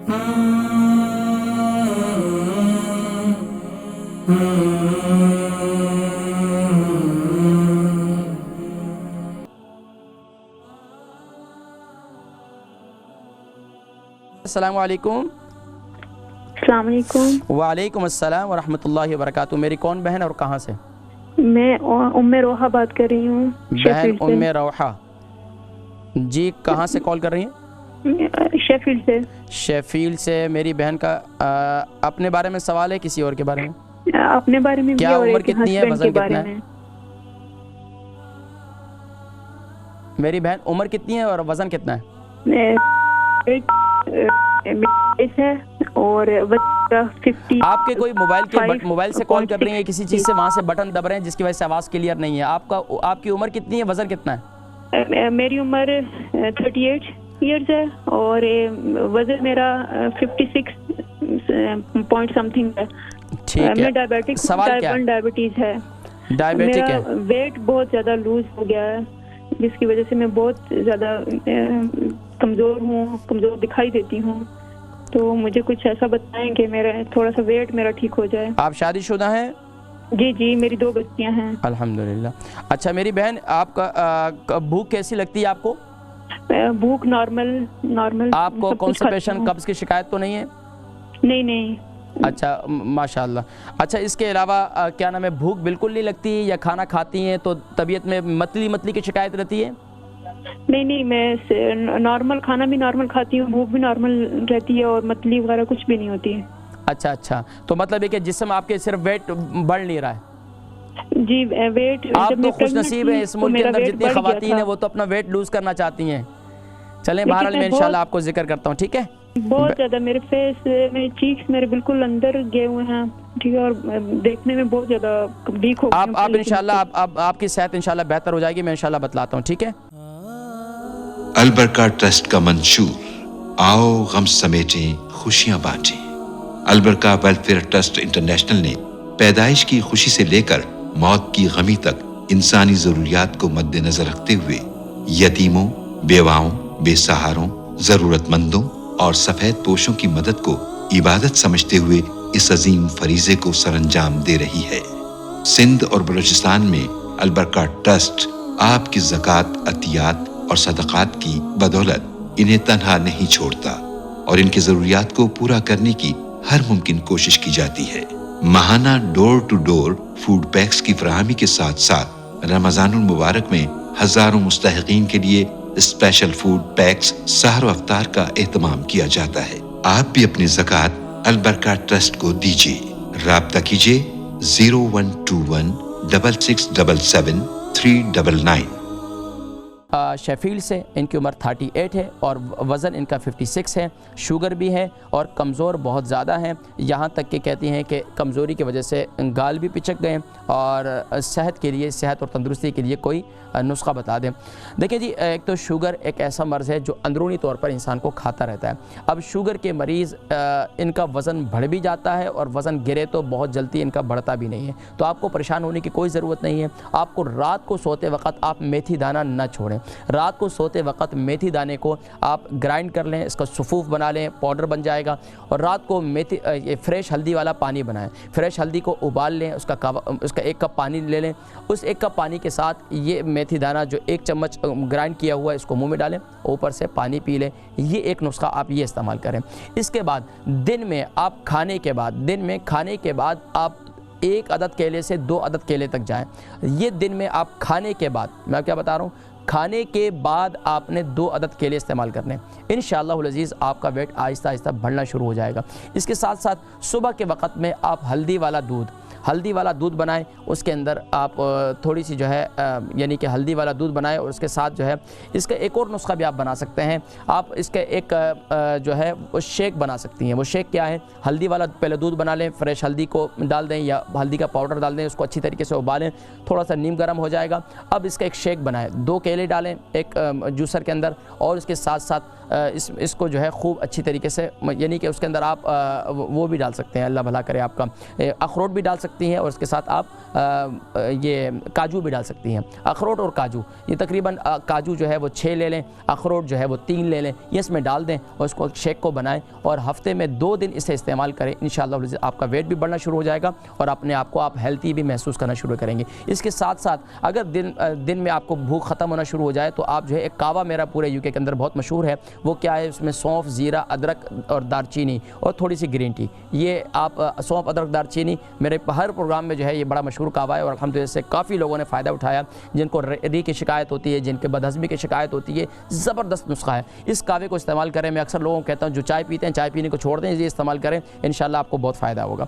अस्सलामु अलैकुम। अस्सलाम वालेकुम। वालेकुम अस्सलाम व रहमतुल्लाहि व बरकातुहू। मेरी कौन बहन और कहाँ से? मैं उम्मे रोहा बात कर रही हूँ। बहन उम्मे रोहा जी, कहाँ से कॉल कर रही हैं? शेफील्ड से। शेफील्ड से। मेरी बहन का अपने बारे में सवाल है, किसी और के बारे में? अपने बारे में। क्या उम्र कितनी है, वजन कितना है? मेरी बहन उम्र कितनी है और वजन कितना है? है और 50। आपके कोई मोबाइल से कॉल कर रही है, किसी चीज़ से वहाँ से बटन दब रहे हैं जिसकी वजह से आवाज़ क्लियर नहीं है। आपकी उम्र कितनी है, वजन कितना है? मेरी उम्र 38 इयर्स है और वजन मेरा 56 पॉइंट समथिंग है। ठीक है। मैं डायबिटिक, सवाल क्या है? डायबिटीज है। डायबिटिक है। वेट बहुत ज़्यादा लूज हो गया है जिसकी वजह से मैं बहुत ज़्यादा कमज़ोर हूँ, कमज़ोर दिखाई देती हूँ। तो मुझे कुछ ऐसा बताएं कि मेरा थोड़ा सा वेट मेरा ठीक हो जाए। आप शादीशुदा हैं? जी जी, मेरी 2 बच्चियाँ हैं। अल्हम्दुलिल्लाह। अच्छा मेरी बहन, आपका भूख कैसी लगती है आपको? भूख नॉर्मल। आपको कॉन्स्टिपेशन, कब्ज़ की शिकायत तो नहीं है? नहीं। अच्छा, माशाल्लाह। अच्छा, इसके अलावा क्या नाम है, भूख बिल्कुल नहीं लगती या खाना खाती हैं तो तबीयत में मतली की शिकायत रहती है? नहीं, मैं नॉर्मल खाना भी नॉर्मल खाती हूँ, भूख भी नॉर्मल रहती है और मतली वगैरह कुछ भी नहीं होती है। अच्छा, तो मतलब है कि जिस्म आपके सिर्फ वेट बढ़ नहीं रहा है? जी, वेट आप तो खुश नसीब है, इस मुल्क के अंदर जितनी ख़वातीन है वो तो अपना वेट लूज करना चाहती हैं। चलें, बहरहाल मैं इंशाल्लाह आपको जिक्र करता हूँ, ठीक है? बहुत ज़्यादा मेरे फेस, मेरे चीक्स मेरे बिल्कुल अंदर गए हुए हैं, ठीक है, और देखने में बहुत ज़्यादा वीक हो गए। आप इंशाल्लाह आपकी सेहत इंशाल्लाह बेहतर हो जाएगी, मैं इंशाल्लाह बतलाता हूँ, ठीक है? अलबरका ट्रस्ट का मंशूर, आओ गम समेटें खुशियां बांटें। अलबरका वेलफेयर ट्रस्ट इंटरनेशनल ने पैदाइश की खुशी से लेकर मौत की गमी तक इंसानी जरूरियात को मद्देनजर रखते हुए यतीमों, बेवाओं, बेसहारों, जरूरतमंदों और सफेद पोशों की मदद को इबादत समझते हुए इस अजीम फरीजे को सरअंजाम दे रही है। सिंध और बलूचिस्तान में अलबरका ट्रस्ट आपकी ज़कात, अतियात और सदक़ात की बदौलत इन्हें तन्हा नहीं छोड़ता और इनकी ज़रूरियात को पूरा करने की हर मुमकिन कोशिश की जाती है। माहाना door to door food packs की फराहमी के साथ साथ रमज़ानुल मुबारक में हजारों मुस्तहिकीन के लिए स्पेशल फूड पैक्स सहर अफ्तार का एहतमाम किया जाता है। आप भी अपनी ज़कात अलबरका ट्रस्ट को दीजिए। राब्ता कीजिए 0121 6677 399। शेफील्ड से। इनकी उम्र 38 है और वज़न इनका 56 है। शुगर भी है और कमज़ोर बहुत ज़्यादा हैं, यहाँ तक कि कहती हैं कि कमज़ोरी की वजह से गाल भी पिचक गए और सेहत और तंदुरुस्ती के लिए कोई नुस्खा बता दें। देखिए जी, एक तो शुगर एक ऐसा मर्ज़ है जो अंदरूनी तौर पर इंसान को खाता रहता है। अब शुगर के मरीज़ इनका वज़न बढ़ भी जाता है और वज़न गिरे तो बहुत जल्दी इनका बढ़ता भी नहीं है। तो आपको परेशान होने की कोई ज़रूरत नहीं है। आपको रात को सोते वक्त आप मेथी दाना न छोड़ें। रात को सोते वक्त मेथी दाने को आप ग्राइंड कर लें, इसका सफ़ूफ बना लें, पाउडर बन जाएगा। और रात को ये फ्रेश हल्दी वाला पानी बनाएं। फ्रेश हल्दी को उबाल लें, उसका 1 कप पानी ले लें। उस 1 कप पानी के साथ ये मेथी दाना जो 1 चम्मच ग्राइंड किया हुआ है इसको मुंह में डालें, ऊपर से पानी पी लें। ये एक नुस्खा आप ये इस्तेमाल करें। इसके बाद दिन में खाने के बाद आप 1 अदद केले से 2 अदद केले तक जाएं। ये दिन में आप खाने के बाद, मैं क्या बता रहा हूँ, खाने के बाद आपने 2 अदद केले इस्तेमाल करने। इंशाअल्लाहुल अज़ीज़ आपका वेट आहिस्ता आहिस्ता बढ़ना शुरू हो जाएगा। इसके साथ साथ सुबह के वक़्त में आप हल्दी वाला दूध बनाएं। उसके अंदर आप थोड़ी सी जो है यानी कि हल्दी वाला दूध बनाएं और उसके साथ जो है इसका एक और नुस्खा भी आप बना सकते हैं। आप इसका एक जो है वो शेक बना सकती हैं। वो शेक क्या है, हल्दी वाला पहले दूध बना लें, फ्रेश हल्दी को डाल दें या हल्दी का पाउडर डाल दें, उसको अच्छी तरीके से उबालें, थोड़ा सा नीम गर्म हो जाएगा। अब इसका एक शेक बनाएं, 2 केले डालें एक जूसर के अंदर और इसके साथ साथ इसको जो है खूब अच्छी तरीके से, यानी कि उसके अंदर आप वो भी डाल सकते हैं, अल्लाह भला करे, आपका अखरोट भी डाल सकते सकती हैं और उसके साथ आप ये काजू भी डाल सकती हैं। अखरोट और काजू, ये तकरीबन काजू जो है वो 6 ले लें, अखरोट जो है वो 3 ले लें, ये इसमें डाल दें और उसको शेक को बनाएं और हफ्ते में 2 दिन इसे इस्तेमाल करें। इंशाअल्लाह आपका वेट भी बढ़ना शुरू हो जाएगा और अपने आप को आप हेल्थी भी महसूस करना शुरू करेंगे। इसके साथ साथ अगर दिन में आपको भूख ख़त्म होना शुरू हो जाए तो आप जो है, एक कावा मेरा पूरे यूके के अंदर बहुत मशहूर है, वो क्या है, उसमें सौंफ, ज़ीरा, अदरक और दालचीनी और थोड़ी सी ग्रीन टी, ये आप सौंफ, अदरक, दालचीनी मेरे हर प्रोग्राम में जो है ये बड़ा मशहूर कावा है और अल्हम्दुलिल्लाह से काफ़ी लोगों ने फ़ायदा उठाया। जिनको री की शिकायत होती है, जिनके बदहज़मी की शिकायत होती है, ज़बरदस्त नुस्खा है। इस कावे को इस्तेमाल करें। मैं अक्सर लोगों को कहता हूँ जो चाय पीते हैं, चाय पीने को छोड़ दें, ये इस्तेमाल करें, इंशाअल्लाह आपको बहुत फ़ायदा होगा।